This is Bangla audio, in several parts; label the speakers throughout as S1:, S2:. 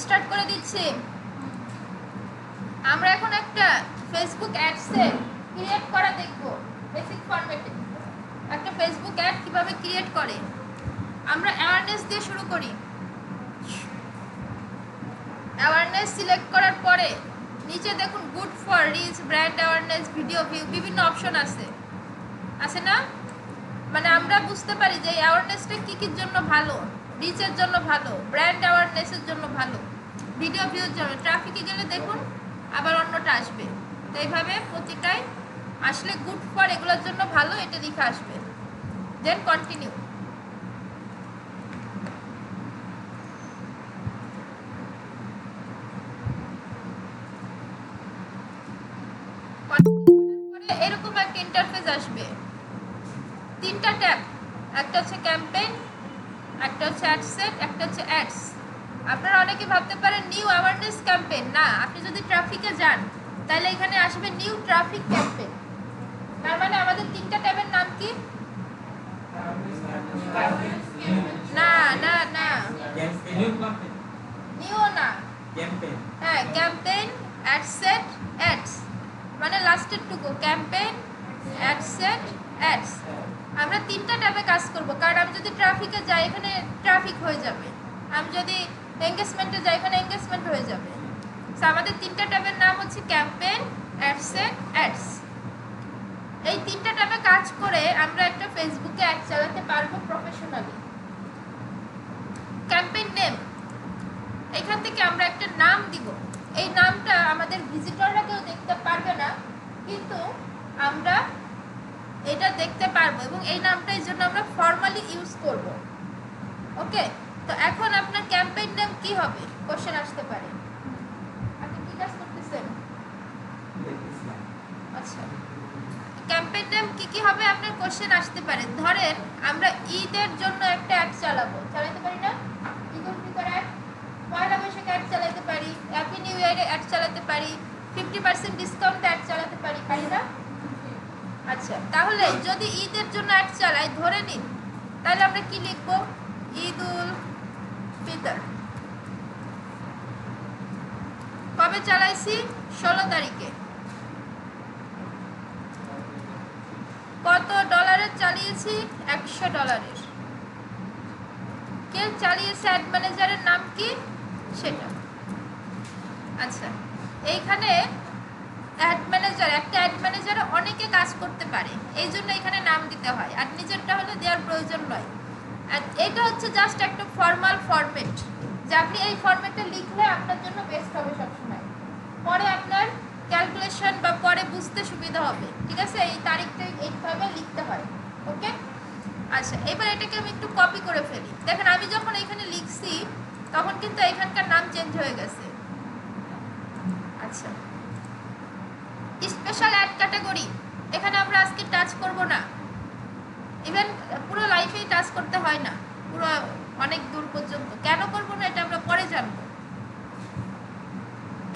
S1: স্টার্ট করে দিচ্ছি। আমরা এখন একটা ফেসবুক অ্যাডসে ক্রিয়েট করা দেখব বেসিক ফরম্যাটে। একটা ফেসবুক অ্যাড কিভাবে ক্রিয়েট করে। আমরা অ্যাওয়ারনেস দিয়ে শুরু করি। অ্যাওয়ারনেস সিলেক্ট করার পরে নিচে দেখুন good for reach, brand awareness, video view, বিভিন্ন অপশন আছে না? মানে আমরা বুঝতে পারি যে অ্যাওয়ারনেসটা কী কীর জন্য ভালো। রিচের জন্য ভালো, ব্র্যান্ড অ্যাওয়ারনেসের জন্য ভালো, ভিডিও ভিউর জন্য। ট্রাফিকে গেলে দেখুন আবার অন্যটা আসবে। তো এইভাবে প্রতিটাই আসলে গুড ফর এগুলোর জন্য ভালো এটা লিখে আসবে। Then continue. এরকম একটা ইন্টারফেস আসবে, তিনটা ট্যাব, একটা হচ্ছে ক্যাম্পেইন, একটা হচ্ছে অ্যাড সেট, একটা হচ্ছে অ্যাডস। আপনারা অনেকে ভাবতে পারেন নিউ অ্যাওয়ারনেস ক্যাম্পেইন। না, আপনি যদি ট্রাফিকে যান তাহলে এখানে আসবে নিউ ট্রাফিক ক্যাম্পেইন। তার মানে আমাদের তিনটা ট্যাবের নাম কি? না না না, নিউ না, হ্যাঁ ক্যাম্পেইন, অ্যাড সেট, অ্যাডস। মানে লাস্টের টুকু ক্যাম্পেইন, অ্যাড সেট, অ্যাডস। আমরা তিনটা ট্যাবে কাজ করব, কারণ আমি যদি ট্রাফিকে যাই এখানে ট্রাফিক হয়ে যাবে, আমি যদি এঙ্গেজমেন্টে যাই এখানে এঙ্গেজমেন্ট হয়ে যাবে। সো আমাদের তিনটা ট্যাবের নাম হচ্ছে ক্যাম্পেইন, অ্যাড সেট, অ্যাডস। এই তিনটা ট্যাবে কাজ করে আমরা একটা ফেসবুকে অ্যাড চালাতে পারবো প্রফেশনালি। ক্যাম্পেইন নেম, এখান থেকে আমরা একটা নাম দিব। এই নামটা আমাদের ভিজিটররা কেউ দেখতে পারবে না, কিন্তু আমরা এটা দেখতে পারবো এবং এই নামটা এই জন্য আমরা ফর্মালি ইউজ করব। ওকে, তো এখন আপনার ক্যাম্পেইন নেম কি হবে কোশ্চেন আসতে পারে। আপনি কি কাজ করতেছেন? আচ্ছা, ক্যাম্পেইন নেম কি হবে আপনার কোশ্চেন আসতে পারে। ধরেন আমরা ঈদের জন্য একটা অ্যাড চালাতে পারি না? ঈদ উল ফিতর অ্যাড, পয়লা বৈশাখ অ্যাড চালাতে পারি, হ্যাপি নিউ ইয়ারে অ্যাড চালাতে পারি, 50% ডিসকাউন্ট অ্যাড চালাতে পারি না? আচ্ছা, তাহলে যদি ঈদের জন্য অ্যাড চালাই ধরে নিন, তাহলে আমরা কি লিখব? ঈদ উল ফিতর। কবে চালাইছি? 16 তারিখে। কত ডলারের চালিয়েছি? $100। কে চালিয়েছে? অ্যাড ম্যানেজারের নাম কি? সেটা। আচ্ছা, এইখানে অ্যাড ম্যানেজার, একটা অ্যাড ম্যানেজারে অনেকে কাজ করতে পারে, এই জন্য এখানে নাম দিতে হয়, আর নিজেরটা হলে দেওয়ার প্রয়োজন নয়। আর এটা হচ্ছে জাস্ট একটা ফর্মাল ফরম্যাট, যে আপনি এই ফরম্যাটে লিখলে আপনার জন্য বেস্ট হবে সবসময়। পরে আপনার ক্যালকুলেশন বা পরে বুঝতে সুবিধা হবে। ঠিক আছে, এই তারিখটা এইভাবে লিখতে হয়। ওকে, আচ্ছা এবার এটাকে আমি একটু কপি করে ফেলি। দেখেন আমি যখন এখানে লিখছি তখন কিন্তু এখানকার নাম চেঞ্জ হয়ে গেছে। আচ্ছা, স্পেশাল অ্যাড ক্যাটাগরি, এখানে আমরা আজকে টাচ করব না, ইভেন পুরো লাইফেই টাচ করতে হয় না, পুরো অনেক দূর পর্যন্ত। কেন করব না এটা আমরা পরে জানব।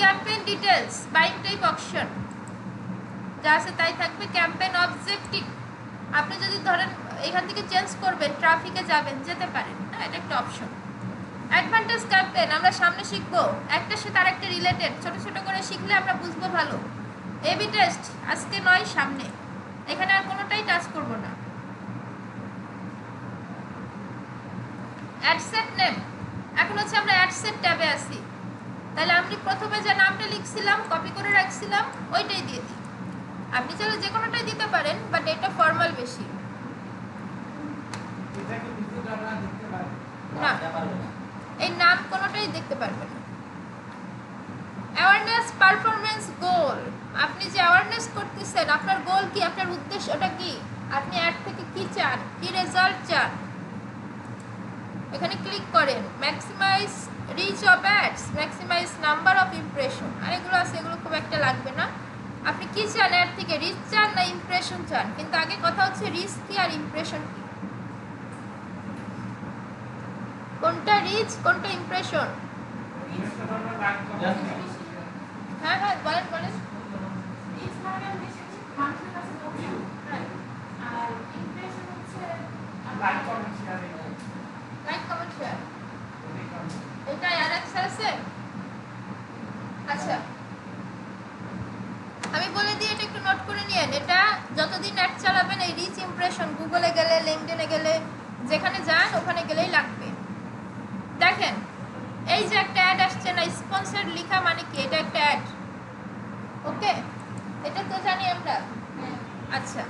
S1: Campaign details, buying type option, যা আছে তাই থাকবে। ক্যাম্পেইন অবজেক্টিভ, আপনি যদি ধরেন এখান থেকে চেঞ্জ করবেন, ট্রাফিকে যাবেন, যেতে পারেন, হ্যাঁ এটা একটা অপশন। অ্যাডভান্টেজ ক্যাম্পেইন আমরা সামনে শিখবো, একটার সাথে আরেকটা রিলেটেড, ছোট ছোট করে শিখলে আমরা বুঝবো ভালো। এবি টেস্ট আজকে নয়, সামনে, এখানে আর কোনোটাই টাচ করব না। অ্যাডসেট নেম, এখন হচ্ছে আমরা অ্যাডসেট ট্যাবে আছি, তাহলে আমি প্রথমে যে নামটা লিখছিলাম কপি করে রাখছিলাম ওইটাই দিয়ে দিই। আপনি চাইলে যে কোনোটাই দিতে পারেন, বাট এটা ফর্মাল বেশি। না, এই নাম কোনোটাই দেখতে পারবেন না। অ্যাওয়ারনেস পারফরমেন্স গোল, আপনি যে অ্যাওয়ারনেস করতেছেন আপনার গোল কি, আপনার উদ্দেশ্যটা কি, আপনি অ্যাড থেকে কি চান, কি রেজাল্ট চান, এখানে ক্লিক করেন। Maximise reach of ads, maximise number of impression, আর এগুলো আছে, এগুলো খুব একটা লাগবে না। আপনি কি চান অ্যাড থেকে, রিচ চান না ইমপ্রেশন চান? কিন্তু আগে কথা হচ্ছে রিচ কি আর ইমপ্রেশন কি, কোনটা রিচ কোনটা ইমপ্রেশন? হ্যাঁ হ্যাঁ বলেন বলেন। লাইক কমেন্ট শেয়ার, এটাই আর এক ইচ্ছা আছে? আচ্ছা, আমি বলে দিই, এটা একটু নোট করে নিয়েন। এটা যতদিন অ্যাড চালাবেন এই রিচ ইমপ্রেশন গুগলে গেলে, লিঙ্কডইনে গেলে, যেখানে যান ওখানে গেলেই লাগবে। দেখেন, এই যে একটা অ্যাড আসছে না, স্পন্সর্ড লেখা মানে কি? এটা একটা অ্যাড, ওকে? এটা তো জানি আমরা। আচ্ছা,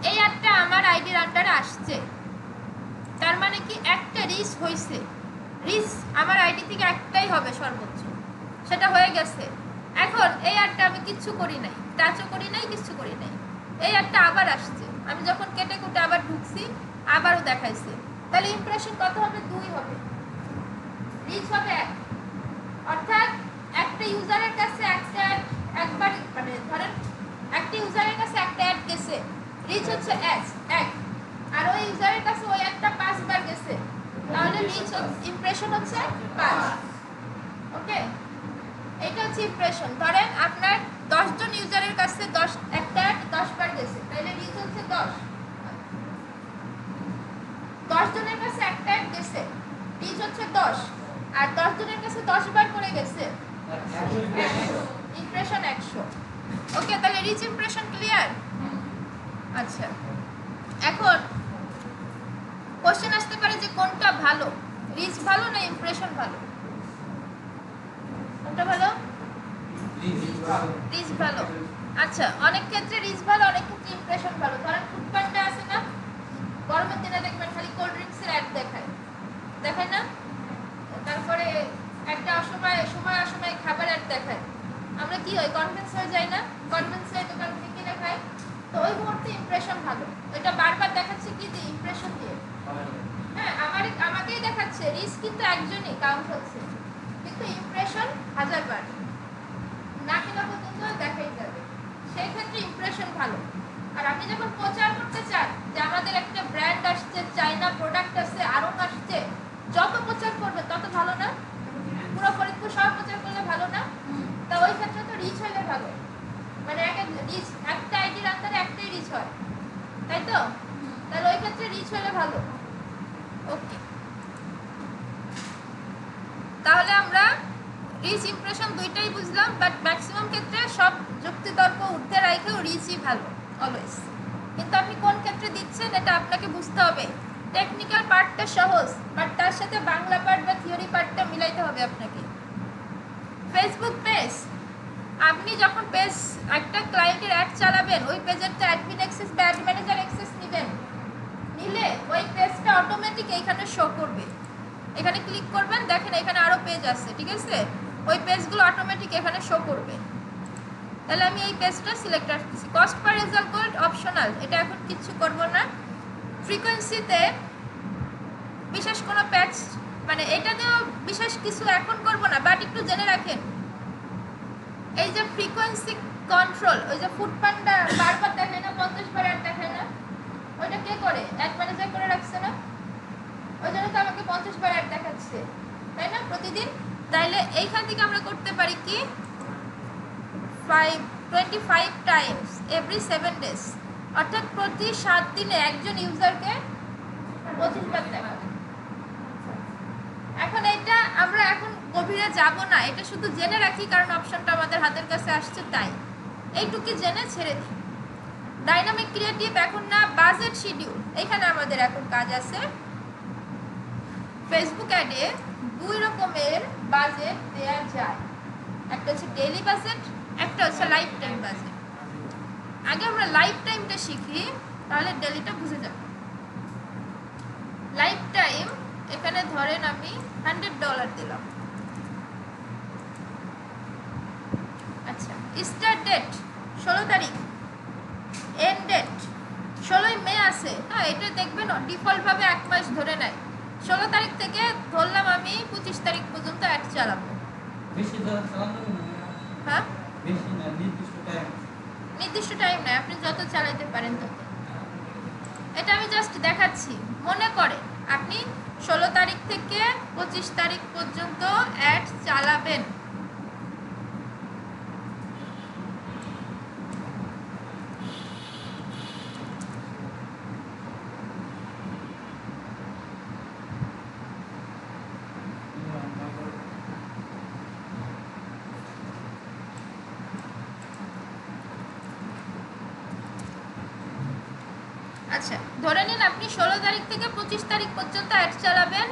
S1: এই অ্যাডটা আমার আইডির আন্ডারে আসছে, তার মানে কি একটা রিচ হয়েছে। রিচ আমার আইডি থেকে একটাই হবে সর্বোচ্চ, সেটা হয়ে গেছে। এখন এই অ্যাডটা আমি কিচ্ছু করি নাই, টাচও করি নাই, কিচ্ছু করি নাই। এই অ্যাডটা আবার আসছে, আমি যখন কেটে কুটে আবার ঢুকছি, আবারও দেখাইছে। তাহলে ইমপ্রেশন কত হবে? 2 হবে, রিচ হবে 1। অর্থাৎ একটা ইউজারের কাছে একটা একবার, মানে ধরেন একটা ইউজারের কাছে একটা অ্যাড গেছে, রিচ হচ্ছে 1, আর ওই ইউজারের কাছে ওই একটা 5 বার গেছে, তাহলে রিচ ইমপ্রেশন হচ্ছে 5। ওকে, এটা হচ্ছে ইমপ্রেশন। ধরেন আপনার 10 জন ইউজারের কাছে একটা 10 বার গেছে, তাহলে রিচ হচ্ছে 10। 10 জনের কাছে একটা অ্যাড গেছে, রিচ হচ্ছে 10, আর 10 জনের কাছে 10 বার করে গেছে, ইমপ্রেশন 100। ওকে, তাহলে রিচ ইমপ্রেশন ক্লিয়ার? আচ্ছা, এখন কোশ্চেন আসতে পারে যে কোনটা ভালো, রিচ ভালো না ইমপ্রেশন ভালো? কোনটা ভালো? রিচ ভালো। আচ্ছা, অনেক ক্ষেত্রে রিচ ভালো, অনেক ক্ষেত্রে ইমপ্রেশন ভালো। ধরেন ফুডপান্ডা আছে না, গরমের দিনে দেখবেন খালি কোল্ড ড্রিঙ্কসের অ্যাড দেখায় না? তারপরে একটা অসময়ে খাবার অ্যাড দেখায়। আমরা কি হয়, কনভিন্স হয়ে যাই না? কনভিন্স হয়ে দোকান থেকে কিনে খাই। তো ওই মুহূর্তে ইমপ্রেশন ভালো। এটা বারবার দেখাচ্ছে কি দিয়ে? ইমপ্রেশন দিয়ে। হ্যাঁ, আমাকেই দেখাচ্ছে, রিচ কিন্তু একজনই কাউন্ট হচ্ছে, কিন্তু ইমপ্রেশন 1000 বার না কেনা পর্যন্ত দেখাই যাবে। সেই ক্ষেত্রে ইমপ্রেশন ভালো। আর আপনি যখন প্রচার করতে চান যে আমাদের একটা ব্র্যান্ড আসছে, চাইনা প্রোডাক্ট আসছে, আরং আসছে, যত প্রচার করবে তত ভালো না? পুরো ফরিদপুর শহর প্রচার করলে ভালো না? তা ওই ক্ষেত্রে তো রিচ হলে ভালো, মানে একটা আইডির আন্ডারে একটাই রিচ হয়, তাই তো? তাহলে ওই ক্ষেত্রে রিচ হলে ভালো। ওকে, তাহলে আমরা রিচ ইমপ্রেশন দুইটাই বুঝলাম, বাট ম্যাক্সিমাম ক্ষেত্রে সব যুক্তিতর্ক ঊর্ধ্বে রাখেও রিচই ভালো অলওয়েজ। কিন্তু আপনি কোন ক্ষেত্রে দিচ্ছেন এটা আপনাকে বুঝতে হবে। টেকনিক্যাল পার্টটা সহজ, বাট তার সাথে বাংলা পার্ট বা থিওরি পার্টটা মিলাইতে হবে আপনাকে। ফেসবুক পেজ, আপনি যখন পেজ একটা ক্লায়েন্টের অ্যাড চালাবেন, ওই পেজের তো অ্যাডমিন অ্যাক্সেস বা অ্যাড ম্যানেজার অ্যাক্সেস নেবেন, নিলে ওই পেজটা অটোমেটিক এইখানে শো করবে। এখানে ক্লিক করবেন, দেখেন এখানে আরও পেজ আছে, ঠিক আছে? ওই পেজগুলো অটোমেটিক এখানে শো করবে। তাহলে আমি এই পেজটা সিলেক্ট রাখতেছি। Cost per result gold optional, এটা এখন কিচ্ছু করব না। ফ্রিকোয়েন্সিতে বিশেষ কোনো প্যাচ, মানে এটাতেও বিশেষ কিছু এখন করব না, বাট একটু জেনে রাখেন এই যে ফ্রিকোয়েন্সি কন্ট্রোল, ওই যে ফুডপান্ডা বারবার দেখায় না, 50 বার অ্যাড দেখায় না, ওইটা কে করে? অ্যাড ম্যানেজার করে রাখছে না? ওই জন্য তো আমাকে 50 বার অ্যাড দেখাচ্ছে, তাই না, প্রতিদিন? তাইলে এইখান থেকে আমরা করতে পারি কি, 25 টাইমস এভরি 7 ডেজ, অর্থাৎ প্রতি 7 দিনে একজন ইউজারকে 25 বার দেখাবে। এখন এটা আমরা এখন গভীরে যাব না, এটা শুধু জেনে রাখি, কারণ অপশনটা আমাদের হাতের কাছে আসছে, তাই এইটুকু জেনে ছেড়ে দিই। ডাইনামিক ক্রিয়েটিভ এখন না, বাজেট শিডিউল, এখানে আমাদের এখন কাজ আছে। ফেসবুক অ্যাডে 2 রকমের বাজেট দেওয়া যায়, একটা হচ্ছে ডেইলি বাজেট, একটা হচ্ছে লাইফ টাইম বাজেট। আগে আমরা লাইফ টাইমটা শিখি, তাহলে ডেইলিটা বুঝে যাব। লাইফ টাইম, এখানে ধরেন আমি $100 দিলাম। আচ্ছা, স্টার্ট ডেট 16 তারিখ, এন্ড ডেট 16 মে আছে। হ্যাঁ, এটা দেখবেন ডিফল্টভাবে 1 মাস ধরে নেয়। 16 তারিখ থেকে ধরলাম আমি 25 তারিখ পর্যন্ত অ্যাড চালাবো। হ্যাঁ, নির্দিষ্ট টাইম নয়, আপনি যত চালাতে পারেন তত। এটা আমি জাস্ট দেখাচ্ছি। মনে করেন আপনি 16 তারিখ থেকে 25 তারিখ পর্যন্ত অ্যাড চালাবেন। আচ্ছা ধরে নিন আপনি 16 তারিখ থেকে 25 তারিখ পর্যন্ত অ্যাড চালাবেন।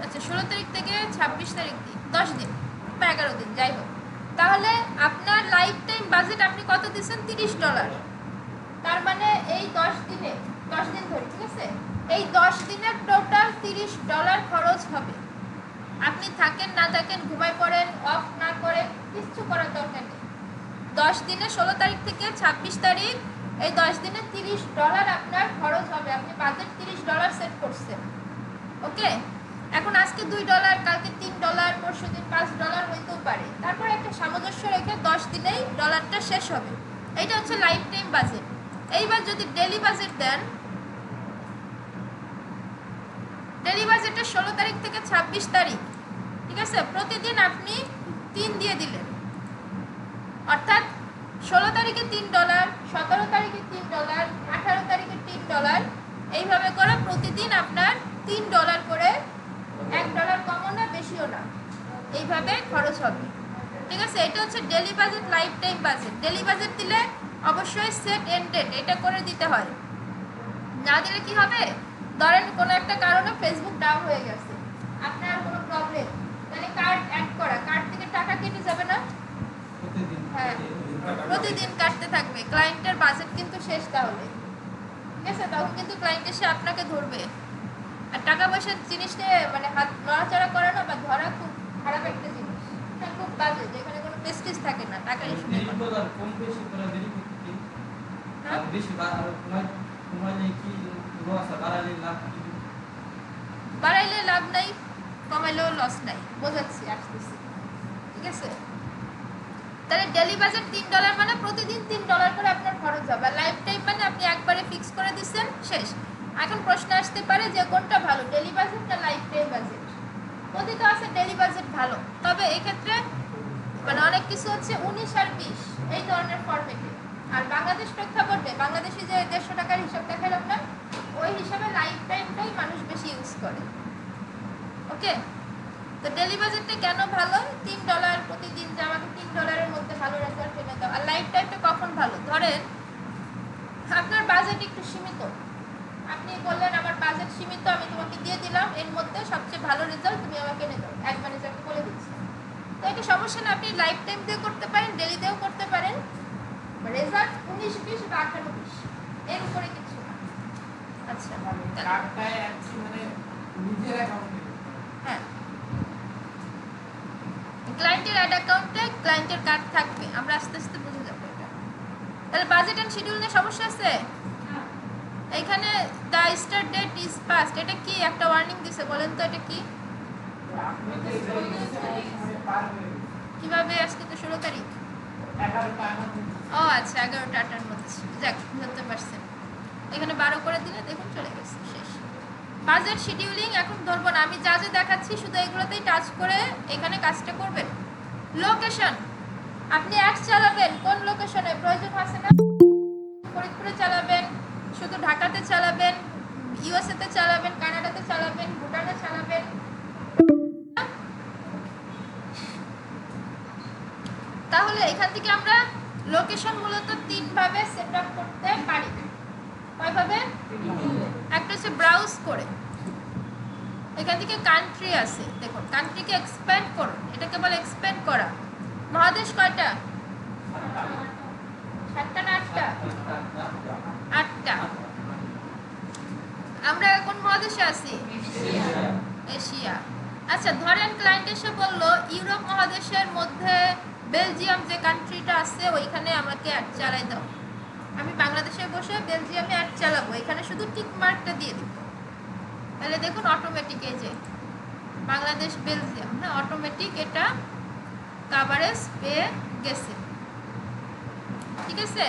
S1: আচ্ছা 16 তারিখ থেকে 26 তারিখ দিন, 10 দিন বা 11 দিন যাই হোক। তাহলে আপনার লাইফ টাইম বাজেট আপনি কত দিচ্ছেন? $30। তার মানে এই 10 দিনে, 10 দিন ধরে, ঠিক আছে, এই 10 দিনের টোটাল $30 খরচ হবে। আপনি থাকেন না থাকেন, ঘুমায় পড়েন, অফ না করেন, কিচ্ছু করার দরকার নেই। 10 দিনে 16 তারিখ থেকে 26 তারিখ, এই 10 দিনে $30 আপনার খরচ হবে। আপনি বাজেট $30 সেট করছেন, ওকে। এখন আজকে $2, কালকে $3, পরশু দিন $5 হইতেও পারে। তারপরে একটা সামঞ্জস্য রেখে 10 দিনেই ডলারটা শেষ হবে। এইটা হচ্ছে লাইফ টাইম বাজেট। এইবার যদি ডেলি বাজেট দেন, ডেলি বাজেটে 16 তারিখ থেকে 26 তারিখ, ঠিক আছে, প্রতিদিন আপনি 3 দিয়ে দিলেন, অর্থাৎ 16 তারিখে $3, 17 তারিখে $3, 18 তারিখে $3, এইভাবে করে প্রতিদিন আপনার $3 করে, $1 কমও না বেশিও না, এইভাবে খরচ হবে, ঠিক আছে। এটা হচ্ছে daily budget, life time budget. Daily budget দিলে অবশ্যই সেট এন্ডেড এটা করে দিতে হয়, না দিলে কি হবে, ধরেন কোনো একটা কারণে ফেসবুক ডাউন হয়ে গেছে, আপনার কোনো প্রবলেম, মানে কার্ড অ্যাড করা, কার্ড থেকে টাকা কেটে যাবে না? হ্যাঁ, প্রতিদিন কাটতে থাকবে। ক্লায়েন্টের বাজেট কিন্তু শেষ তাহলে, ঠিক আছে, তখন কিন্তু ক্লায়েন্ট এসে আপনাকে ধরবে। আর টাকা পয়সার জিনিসটা মানে হাত নড়াচড়া করে না বা ধরা খুব খারাপ একটা জিনিস, খুব বাজে, যেখানে কোনো প্রেস্টিজ থাকে না, টাকা ইস্যু নেই। বাড়াইলে লাভ নাই, কমাইলেও লস নাই, বোঝাচ্ছি, আসতেছি, ঠিক আছে। তাহলে ডেলি বাজেট $3 মানে প্রতিদিন $3 করে আপনার খরচ হবে। লাইফ টাইম মানে আপনি একবারে ফিক্স করে দিচ্ছেন, শেষ। এখন প্রশ্ন আসতে পারে যে কোনটা ভালো, ডেলি বাজেট না লাইফ টাইম বাজেট? কথিত আছে ডেলি বাজেট ভালো, তবে এক্ষেত্রে মানে অনেক কিছু হচ্ছে 19 আর 20 এই ধরনের ফরম্যাটে। আর বাংলাদেশ প্রেক্ষাপটে বাংলাদেশি যে 150 টাকার হিসাব দেখালাম না, ওই হিসাবে লাইফ টাইমটাই মানুষ বেশি ইউজ করে, ওকে। তো ডেলি বাজেটটা কেন ভালো? $3 প্রতিদিন, যে আমাকে $3 মধ্যে ভালো রেজাল্ট এনে দাও। আর লাইফ টাইমটা কখন ভালো? ধরেন আপনার বাজেট একটু সীমিত, আপনি বললেন আমার বাজেট সীমিত, আমি তোমাকে দিয়ে দিলাম, এর মধ্যে সবচেয়ে ভালো রেজাল্ট তুমি আমাকে এনে দাও, এক ম্যানেজারকে বলে দিচ্ছি। তো এটা সমস্যা না, আপনি লাইফ টাইম দিয়ে করতে পারেন, ডেলি দিয়েও করতে পারেন। রেজাল্ট 19-20 বা 18-20, এর উপরে কিছু না। আচ্ছা, হ্যাঁ, ক্লায়েন্টের অ্যাড অ্যাকাউন্টে ক্লায়েন্টের কার্ড থাকবে, আমরা আস্তে আস্তে বুঝে যাবো এটা। তাহলে বাজেট এন্ড শিডিউল নিয়ে সমস্যা আছে? এখানে the start date is past, এটা কি একটা ওয়ার্নিং দিছে, বলেন তো এটা কি? কিভাবে? আজকে তো 16 তারিখ। ও আচ্ছা, 11টা-8টার মধ্যে, যাক ধরতে পারছেন। এখানে 12 করে দিলে দেখুন চলে গেছে, শেষ। বাজেট শিডিউলিং এখন ধরবো না, আমি যা যা দেখাচ্ছি শুধু এগুলোতেই টাচ করে এখানে কাজটা করবেন। লোকেশন, আপনি অ্যাড চালাবেন কোন লোকেশনে, প্রয়োজন আছে না? ফরিদপুরে চালাবেন, শুধু ঢাকাতে চালাবেন, ইউএসএতে চালাবেন, কানাডাতে চালাবেন, ভুটানে চালাবেন। তাহলে এখান থেকে আমরা লোকেশন মূলত 3 ভাবে সেট আপ করতে পারি। কয়ভাবে? একটা হচ্ছে ব্রাউজ করে, এখান থেকে কান্ট্রি আছে, দেখুন কান্ট্রিকে এক্সপ্যান্ড করুন, এটাকে বলে এক্সপ্যান্ড করা। মহাদেশ কয়টা? 7টা না 8টা? 8টা। আমরা কোন মহাদেশে আছি? এশিয়া। আচ্ছা ধরেন ক্লায়েন্ট এসে বলল ইউরোপ মহাদেশের মধ্যে বেলজিয়াম যে কান্ট্রিটা আছে ওইখানে আমাকে অ্যাড চালাই দাও। আমি বাংলাদেশে বসে বেলজিয়ামে অ্যাড চালাবো, এখানে শুধু টিক মার্কটা দিয়ে দিব। তাহলে দেখুন অটোমেটিক এই যে বাংলাদেশ বেলজিয়াম, হ্যাঁ অটোমেটিক এটা কভারেজ পেয়ে গেছে, ঠিক আছে।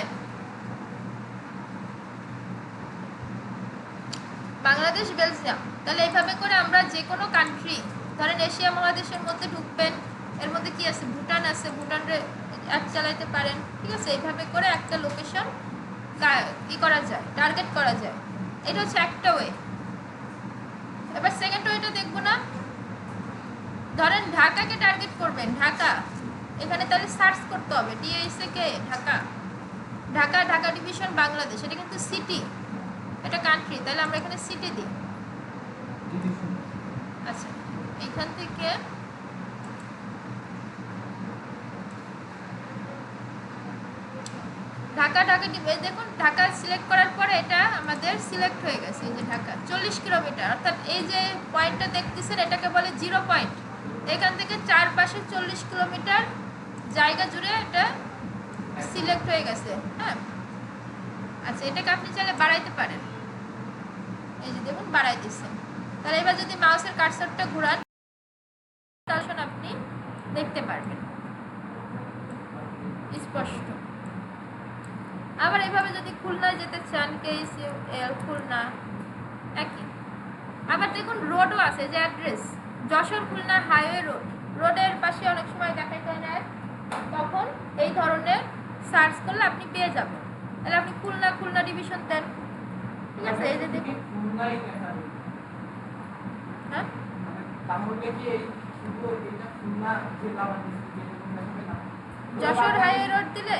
S1: বাংলাদেশ বেলজিয়াম, তাহলে এইভাবে করে আমরা যে কোনো কান্ট্রি, ধরেন এশিয়া মহাদেশের মধ্যে ঢুকবেন, এর মধ্যে কি আছে, ভুটান আছে, ভুটানে অ্যাড চালাইতে পারেন, ঠিক আছে। এইভাবে করে একটা লোকেশন কি করা যায়, টার্গেট করা যায়। এটা হচ্ছে একটা ওয়ে। এবার সেকেন্ড ওয়েটা দেখবো না, ধরেন ঢাকাকে টার্গেট করবেন, ঢাকা, এখানে তাহলে সার্চ করতে হবে DSAK ঢাকা, ঢাকা, ঢাকা ডিভিশন বাংলাদেশ, এটা কিন্তু সিটি, এটা কান্ট্রি, তাহলে আমরা এখানে সিটি দিই। আচ্ছা, এখান থেকে ঢাকা দেখুন ঢাকা সিলেক্ট করার পরে এটা আমাদের সিলেক্ট হয়ে গেছে। এই যে ঢাকা 40 কিলোমিটার, অর্থাৎ এই যে পয়েন্টটা দেখতেছেন এটাকে বলে 0 পয়েন্ট। এখান থেকে চারপাশে 40 কিলোমিটার জায়গা জুড়ে এটা সিলেক্ট হয়ে গেছে। হ্যাঁ, আচ্ছা, এটাকে আপনি চাইলে বাড়াইতে পারেন। এই যে দেখুন বাড়াই দিচ্ছেন। তাহলে এবার যদি মাউসের কার্সরটা ঘোরান তাহলে আপনি দেখতে পারবেন স্পষ্ট। আবার এইভাবে যদি খুলনায় যেতে চান, KCL খুলনা একই। আবার দেখুন রোডও আছে, যে address Jessore Khulna highway road, রোডের পাশে অনেক সময় দেখাইতে হয় না, তখন এই ধরনের সার্চ করলে আপনি পেয়ে যাবেন। তাহলে আপনি খুলনা ডিভিশন দেন, ঠিক আছে? এই যে দেখুন হ্যাঁ, যশোর হাইওয়ে রোড দিলে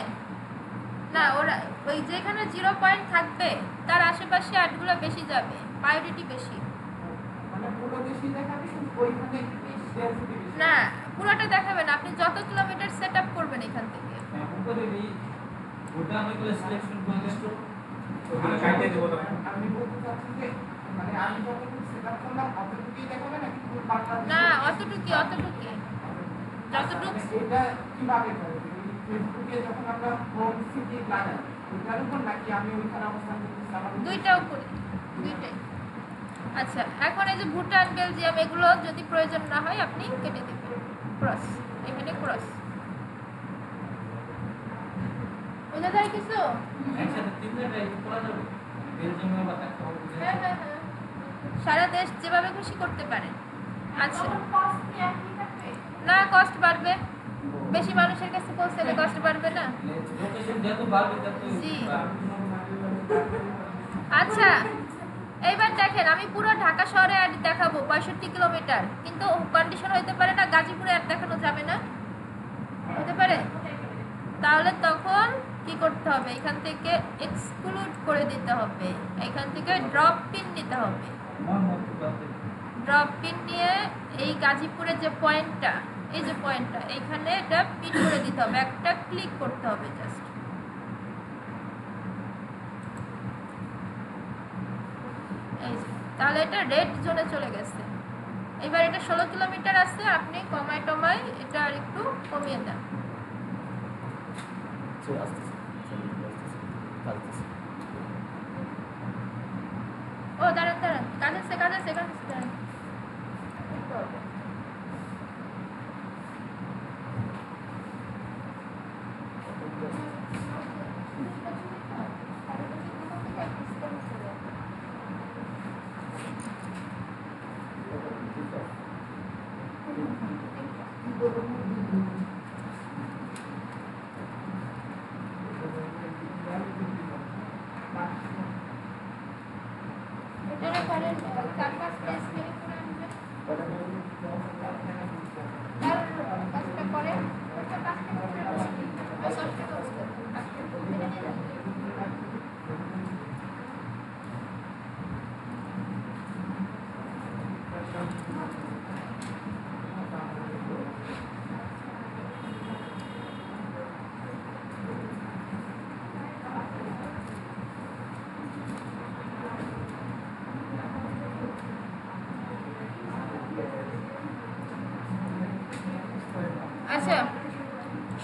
S1: না, ওরা ওই যেখানে 0 পয়েন্ট থাকবে তার আশেপাশে অ্যাডগুলো বেশি যাবে, প্রায়োরিটি বেশি। না, পুরোটা দেখাবেন, আপনি যত কিলোমিটার সেট আপ করবেন এখান থেকে। না, অতটুকু যতটুকু দুইটাও করি, দুইটাই। আচ্ছা, এখন এই যে ভুটান, বেলজিয়াম এগুলো যদি প্রয়োজন না হয় আপনি কেটে দেবেন, ক্রস, এখানে ক্রস। বুঝা যায় কিছু? হ্যাঁ, সারা দেশ যেভাবে খুশি করতে পারেন। আচ্ছা, না কস্ট বাড়বে, বেশি মানুষের কাছে পৌঁছালে কষ্ট বাড়বে না? জি। আচ্ছা, এইবার দেখেন আমি পুরো ঢাকা শহরে অ্যাড দেখাবো 65 কিলোমিটার, কিন্তু কন্ডিশন হইতে পারে না গাজীপুরে অ্যাড দেখানো যাবে না, হতে পারে। তাহলে তখন কি করতে হবে, এখান থেকে এক্সক্লুড করে দিতে হবে, এখান থেকে ড্রপ পিন নিতে হবে। ড্রপ পিন নিয়ে এই গাজীপুরের যে পয়েন্টটা, এই যে পয়েন্টটা এইখানে এটা পিন করে দিতে হবে, একটা ক্লিক করতে হবে জাস্ট। এই যে, তাহলে এটা রেড জোনে চলে গেছে। এবার এটা 16 কিলোমিটার আছে, আপনি কমায় টমায় এটা আর একটু কমিয়ে দেন। ও দাঁড়ান, কাজ আছে দাঁড়ান। আচ্ছা,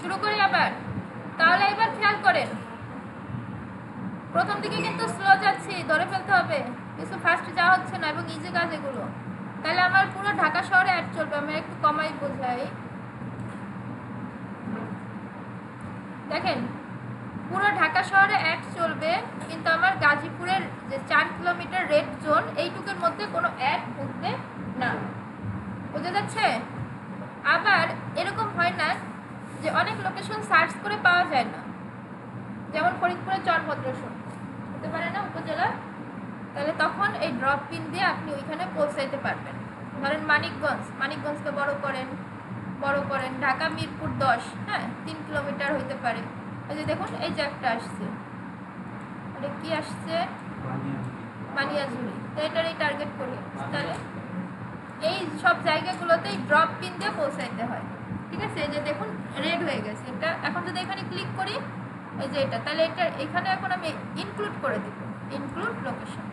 S1: শুরু করি আবার। তাহলে এবার খেয়াল করেন, প্রথম দিকে কিন্তু স্লো যাচ্ছি, ধরে ফেলতে হবে, কিছু ফাস্ট যাওয়া হচ্ছে না এবং ইজি কাজ এগুলো। তাহলে আমার পুরো ঢাকা শহরে অ্যাড চলবে, আমি একটু কমাই বোঝাই। দেখেন পুরো ঢাকা শহরে অ্যাড চলবে, কিন্তু আমার গাজীপুরের যে 4 কিলোমিটার রেড জোন এইটুকুর মধ্যে কোনো অ্যাড ঢুকবে না। বোঝা যাচ্ছে? আবার এরকম হয় না যে অনেক লোকেশন সার্চ করে পাওয়া যায় না, যেমন ফরিদপুরের চরভদ্রসন হতে পারে না উপজেলা, তাহলে তখন এই ড্রপ পিন দিয়ে আপনি ওইখানে পৌঁছাইতে পারবেন। ধরেন মানিকগঞ্জকে বড় করেন, ঢাকা মিরপুর 10, হ্যাঁ 3 কিলোমিটার হইতে পারে। এই যে দেখুন এই যে একটা আসছে, এটা কি আসছে, মানিয়াঝুরি, তো এটারই টার্গেট করি। তাহলে এই সব জায়গাগুলোতেই ড্রপ পিন দিয়ে পৌঁছাইতে হয়, ঠিক আছে? এই যে দেখুন রেড হয়ে গেছে এটা। এখন যদি এখানে ক্লিক করি, এই যে এটা, তাহলে এটা এখানে এখন আমি ইনক্লুড করে দেবো, ইনক্লুড লোকেশন।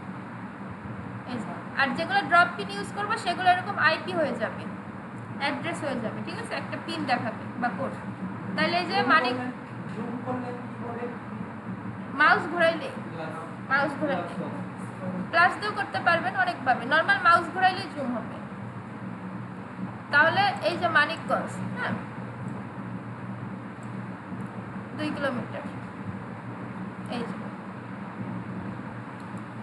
S1: এই যে, আর যেগুলো ড্রপ পিন ইউজ করবো সেগুলো এরকম আইপি হয়ে যাবে, অ্যাড্রেস হয়ে যাবে, ঠিক আছে? একটা পিন দেখাবে বা কোড। তাহলে এই যে মানিক মাউস ঘোরাইলে, মাউস ঘোরাইলে প্লাস দিয়েও করতে পারবেন অনেকভাবে, নর্মাল মাউস ঘোরাইলেই জুম হবে। তাহলে এই যে মানিকগঞ্জ, হ্যাঁ 2 কিলোমিটার, এই যে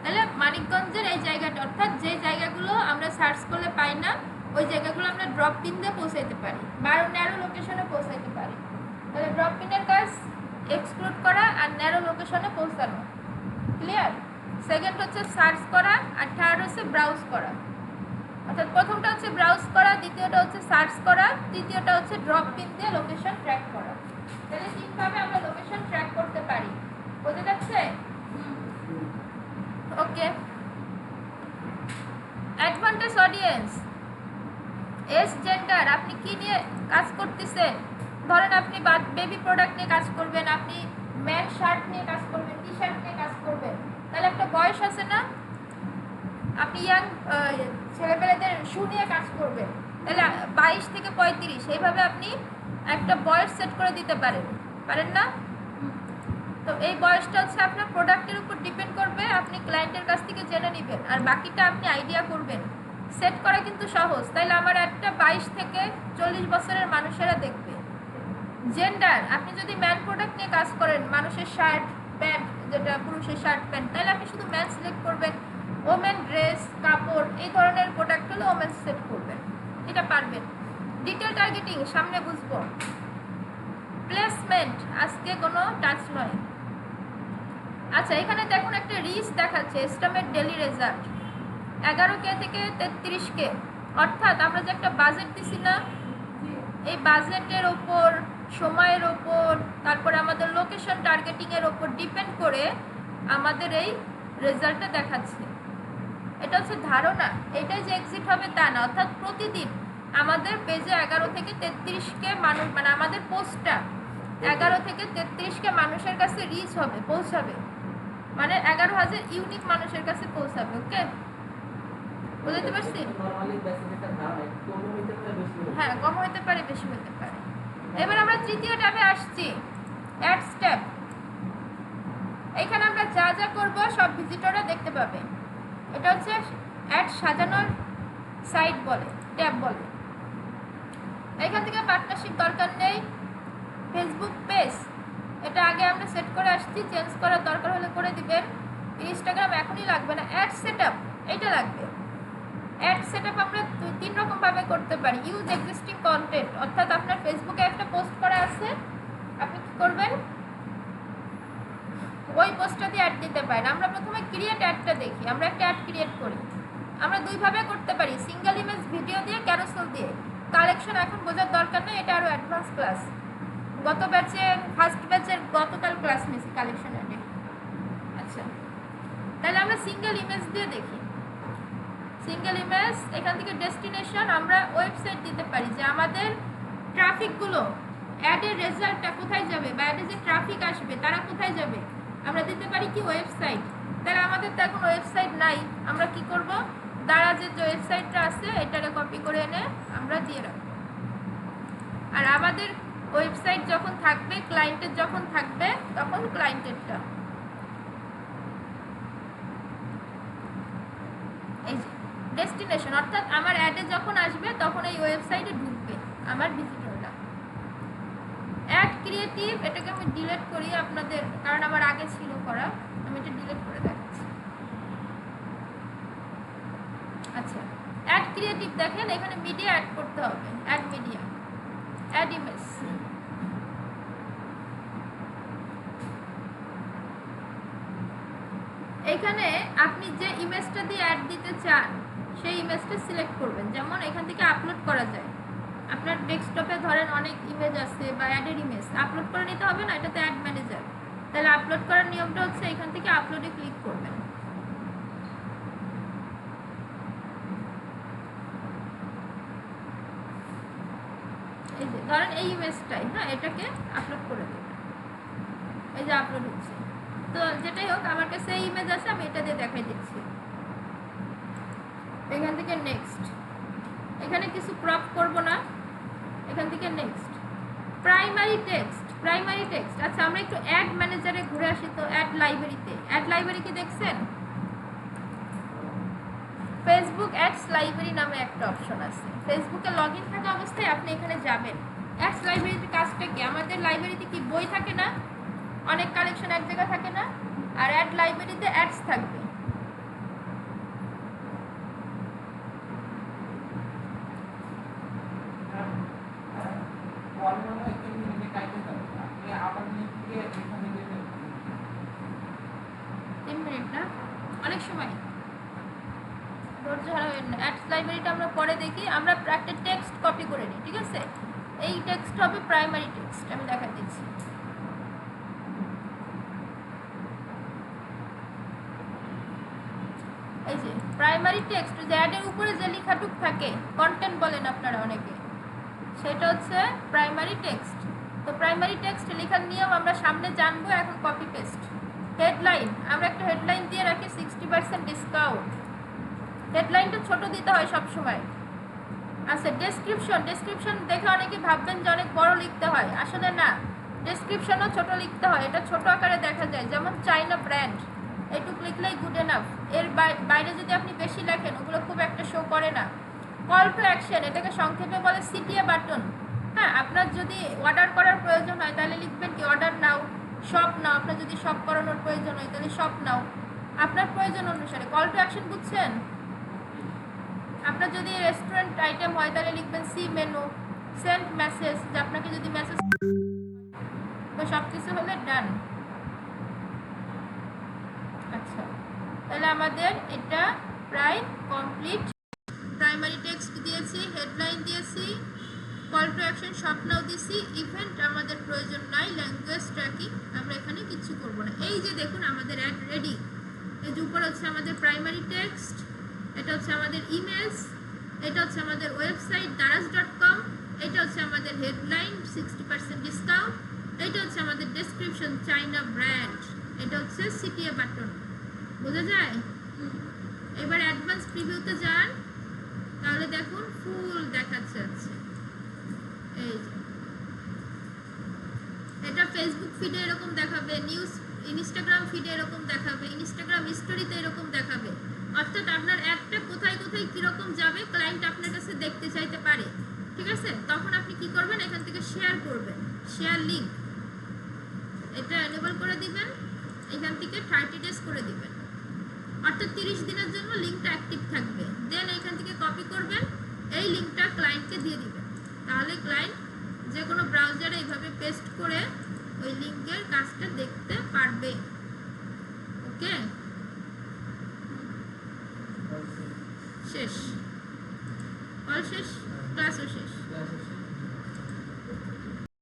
S1: তাহলে মানিকগঞ্জের এই জায়গাটা, অর্থাৎ যে জায়গাগুলো আমরা সার্চ করলে পাই না ওই জায়গাগুলো আমরা ড্রপ পিন দিয়ে পৌঁছাইতে পারি বা ন্যারো লোকেশনে পৌঁছাইতে পারি। তাহলে ড্রপ পিনের কাজ এক্সক্লুড করা আর ন্যারো লোকেশনে পৌঁছানো, ক্লিয়ার? সেকেন্ড হচ্ছে সার্চ করা, আর থার্ড হচ্ছে ব্রাউজ করা। অর্থাৎ প্রথমটা হচ্ছে ব্রাউজ করা, দ্বিতীয়টা হচ্ছে সার্চ করা, তৃতীয়টা হচ্ছে ড্রপ পিন দিয়ে লোকেশন ট্র্যাক করা। তাহলে তিনভাবে আমরা লোকেশন ট্র্যাক করতে পারি, বোঝা যাচ্ছে? ওকে। অ্যাডভান্টেজ অডিয়েন্স, এজ, জেন্ডার, আপনি কি নিয়ে কাজ করতেছেন? ধরেন আপনি বেবি প্রোডাক্ট নিয়ে কাজ করবেন, আপনি ম্যান শার্ট নিয়ে কাজ করবেন, টি শার্ট নিয়ে কাজ করবেন, তাহলে একটা বয়স আছে না? আপনি ইয়াং ছেলেপেলেদের শু নিয়ে কাজ করবেন, তাহলে 22 থেকে 35, এইভাবে আপনি একটা বয়স সেট করে দিতে পারেন, পারেন না? তো এই বয়সটা হচ্ছে আপনার প্রোডাক্টের উপর ডিপেন্ড করবে, আপনি ক্লায়েন্টের কাছ থেকে জেনে নেবেন, আর বাকিটা আপনি আইডিয়া করবেন। সেট করা কিন্তু সহজ। তাইলে আমার একটা 22 থেকে 40 বছরের মানুষেরা দেখবে। জেন্ডার, আপনি যদি ম্যান প্রোডাক্ট নিয়ে কাজ করেন, মানুষের শার্ট প্যান্ট, যেটা পুরুষের শার্ট প্যান্ট, তাহলে আপনি শুধু ম্যান সিলেক্ট করবেন। ওমেন ড্রেস, কাপড়, এই ধরনের প্রোডাক্ট হলে ওমেন সেট করবেন, এটা পারবেন। ডিটেল টার্গেটিং সামনে বুঝবো। প্লেসমেন্ট আজকে কোনো টাচ নয়। আচ্ছা, এখানে দেখুন একটা রিচ দেখাচ্ছে, এস্টিমেট ডেইলি রেজাল্ট 11K থেকে 33K, অর্থাৎ আমরা যে একটা বাজেট দিছি না, এই বাজেটের ওপর, সময়ের ওপর, তারপরে আমাদের লোকেশন টার্গেটিংয়ের ওপর ডিপেন্ড করে আমাদের এই রেজাল্টটা দেখাচ্ছে। এটা হচ্ছে ধারণা, এটাই যে এক্সিট হবে তা না। অর্থাৎ প্রতিদিন আমাদের পেজে 11 থেকে 33K মানুষ, মানে আমাদের পোস্টটা 11 থেকে 33K মানুষের কাছে রিচ হবে, পৌঁছাবে, মানে 11,000 ইউনিক মানুষের কাছে পৌঁছাবে। ওকে, বুঝতে পারছি? হ্যাঁ, কম হতে পারে, বেশি হতে পারে। এবার আমরা তৃতীয় ট্যাবে আসছি, অ্যাড স্টেপ। এখানে আমরা যা যা করব সব ভিজিটররা দেখতে পাবে। এটা হচ্ছে অ্যাড সাজানোর সাইট বলে, ট্যাব বলে। এখান থেকে পার্টনারশিপ দরকার নেই। ফেসবুক পেজ, এটা আগে আমরা সেট করে আসছি, চেঞ্জ করার দরকার হলে করে দিবেন। ইনস্টাগ্রাম এখনই লাগবে না। অ্যাড সেটআপ, এটা লাগবে। অ্যাড সেটআপ আমরা 3 রকমভাবে করতে পারি। ইউজ এক্সিস্টিং কন্টেন্ট, অর্থাৎ আপনার ফেসবুকে একটা পোস্ট করা আছে, আপনি কি করবেন, ওই পোস্টটা দিয়ে অ্যাড দিতে পারেন। আমরা প্রথমে ক্রিয়েট অ্যাডটা দেখি, আমরা একটা অ্যাড ক্রিয়েট করি। আমরা দুইভাবে করতে পারি, সিঙ্গেল ইমেজ ভিডিও দিয়ে, ক্যারোসেল দিয়ে। কালেকশন এখন বোঝার দরকার নেই, এটা আরও অ্যাডভান্স ক্লাস। গত ব্যাচে, ফার্স্ট ব্যাচের গতকাল ক্লাস নিয়েছি কালেকশন অ্যাডে। আচ্ছা, তাহলে আমরা সিঙ্গেল ইমেজ দিয়ে দেখি। সিঙ্গেল ইমেজ, এখান থেকে ডেস্টিনেশন, আমরা ওয়েবসাইট দিতে পারি যে আমাদের ট্রাফিকগুলো, অ্যাডের রেজাল্টটা কোথায় যাবে, বা অ্যাডে যে ট্রাফিক আসবে তারা কোথায় যাবে, আমরা দিতে পারি কি ওয়েবসাইট। তাহলে আমাদের তো এখন ওয়েবসাইট নাই, আমরা কি করব, দারাজের যে ওয়েবসাইটটা আছে এটাকে কপি করে এনে আমরা দিয়ে রাখবো। আর আমাদের ওয়েবসাইট যখন থাকবে, ক্লায়েন্টের যখন থাকবে, তখন ক্লায়েন্টেরটা, এই যে ডেস্টিনেশন, অর্থাৎ আমার অ্যাডে যখন আসবে তখন এই ওয়েবসাইটে ঢুকবে আমার ভিজিটররা। অ্যাড ক্রিয়েটিভ, এটাকে আমি ডিলিট করি আপনাদের, কারণ আমার আগে ছিল করা, আমি এটা ডিলিট করে দেখাচ্ছি। আচ্ছা, অ্যাড ক্রিয়েটিভ দেখেন, এখানে মিডিয়া অ্যাড করতে হবে, অ্যাড মিডিয়া, অ্যাড ইমেজ। এখানে আপনি যে ইমেজটা দিয়ে অ্যাড দিতে চান সেই ইমেজটা সিলেক্ট করবেন। যেমন এখান থেকে আপলোড করা যায়, আপনার ডেস্কটপে ধরেন অনেক ইমেজ আছে বা অ্যাডের ইমেজ আপলোড করে নিতে হবে না, এটাতে অ্যাড ম্যানেজার। তাহলে আপলোড করার নিয়মটা হচ্ছে এখান থেকে আপলোডে ক্লিক করবেন। এই যে ধরেন এই ইমেজটাই, হ্যাঁ, এটাকে আপলোড করে দেবেন। এই যে আপলোড হচ্ছে। তো যেটাই হোক, আমার কাছে এই ইমেজ আছে, আমি এটা দিয়ে দেখাই দিচ্ছি। এখান থেকে নেক্সট, এখানে কিছু ক্রপ করব না, এখান থেকে next. Primary text, primary text. আচ্ছা, আমরা একটু অ্যাড ম্যানেজারে ঘুরে আসি তো। অ্যাড লাইব্রেরিতে, অ্যাড লাইব্রেরি কি দেখছেন? ফেসবুক অ্যাডস লাইব্রেরি নামে একটা অপশন আছে। ফেসবুকে লগ ইন থাকা অবস্থায় আপনি এখানে যাবেন। অ্যাডস লাইব্রেরিতে কাজটা কি? আমাদের লাইব্রেরিতে কি বই থাকে না, অনেক কালেকশন এক জায়গায় থাকে না, আর অ্যাড লাইব্রেরিতে অ্যাডস থাকবে। অনেক সময় ধৈর্য হারাবেন না। অ্যাডস লাইব্রেরিটা আমরা পরে দেখি। আমরা একটা টেক্সট কপি করে নিই, ঠিক আছে? এই টেক্সট হবে প্রাইমারি টেক্সট। আমি দেখা দিচ্ছি। এই যে প্রাইমারি টেক্সট, যে অ্যাডের উপরে যে লেখাটুক থাকে, কন্টেন্ট বলেন আপনারা অনেকে, সেটা হচ্ছে প্রাইমারি টেক্সট। তো প্রাইমারি টেক্সট লেখার নিয়ম আমরা সামনে জানবো। এখন কপি পেস্ট। হেডলাইন, আমরা একটা হেডলাইন দিয়ে রাখি 60% ডিসকাউন্ট। হেডলাইনটা ছোট দিতে হয় সব সময়। আচ্ছা, ডেসক্রিপশন, ডেসক্রিপশন দেখে অনেকে ভাববেন যে অনেক বড় লিখতে হয়, আসলে না, ডেসক্রিপশনও ছোট লিখতে হয়। এটা ছোট আকারে দেখা যায়, যেমন চাইনা ব্র্যান্ড, এইটুক লিখলেই গুড এনাফ। এর বাইরে যদি আপনি বেশি লেখেন, ওগুলো খুব একটা শো করে না। কল টু অ্যাকশন, এটাকে সংক্ষেপে বলে সিটিএ বাটন। হ্যাঁ, আপনার যদি অর্ডার করার প্রয়োজন হয় তাহলে লিখবেন কি অর্ডার নাও, শপ নাও। আপনার যদি শপ করানোর প্রয়োজন হয় তাহলে শপ নাও, আপনার প্রয়োজন অনুসারে। কল টু অ্যাকশন বুঝছেন? আপনার যদি রেস্টুরেন্ট আইটেম হয় তাহলে লিখবেন সি মেনু, সেন্ড মেসেজ, যে আপনাকে যদি মেসেজ, তো সব কিছু হলে ডান। আচ্ছা, তাহলে আমাদের এটা প্রায় কমপ্লিট। প্রাইমারি টেক্সট দিয়েছি, হেডলাইন দিয়েছি, কল টু অ্যাকশন শপ নাও দিয়েছি, ইভেন্ট আমাদের প্রয়োজন নাই, ল্যাঙ্গুয়েজ ট্র্যাকিং আমরা এখানে কিছু করব না। এই যে দেখুন আমাদের অ্যাড রেডি। এই যে উপরে হচ্ছে আমাদের প্রাইমারি টেক্সট, এটা হচ্ছে আমাদের ইমেজ, এটা হচ্ছে আমাদের ওয়েবসাইট daraz.com, এটা হচ্ছে আমাদের হেডলাইন 60% ডিসকাউন্ট, এটা হচ্ছে আমাদের ডেসক্রিপশন চাইনা ব্র্যান্ড, এটা হচ্ছে সিটিএ বাটন। বোঝা যায়? এবার অ্যাডভান্স প্রিভিউতে যান, তাহলে দেখুন ফুল দেখাচ্ছে। এই যে এটা ফেসবুক ফিডে এরকম দেখাবে, নিউজ ইনস্টাগ্রাম ফিডে এরকম দেখাবে, ইনস্টাগ্রাম স্টোরিতে এরকম দেখাবে। অর্থাৎ আপনার অ্যাডটা কোথায় কোথায় কীরকম যাবে ক্লায়েন্ট আপনার কাছে দেখতে চাইতে পারে, ঠিক আছে? তখন আপনি কি করবেন, এখান থেকে শেয়ার করবেন, শেয়ার লিঙ্ক, এটা এনেবল করে দিবেন। এখান থেকে 30 ডেজ করে দিবেন, অর্থাৎ 30 দিনের জন্য লিঙ্কটা অ্যাক্টিভ থাকবে। দেন এখান থেকে কপি করবেন, এই লিঙ্কটা ক্লায়েন্টকে দিয়ে দিবেন। তাহলে ক্লায়েন্ট যে কোনো ব্রাউজারে এইভাবে পেস্ট করে ওই লিঙ্কের কাজটা দেখতে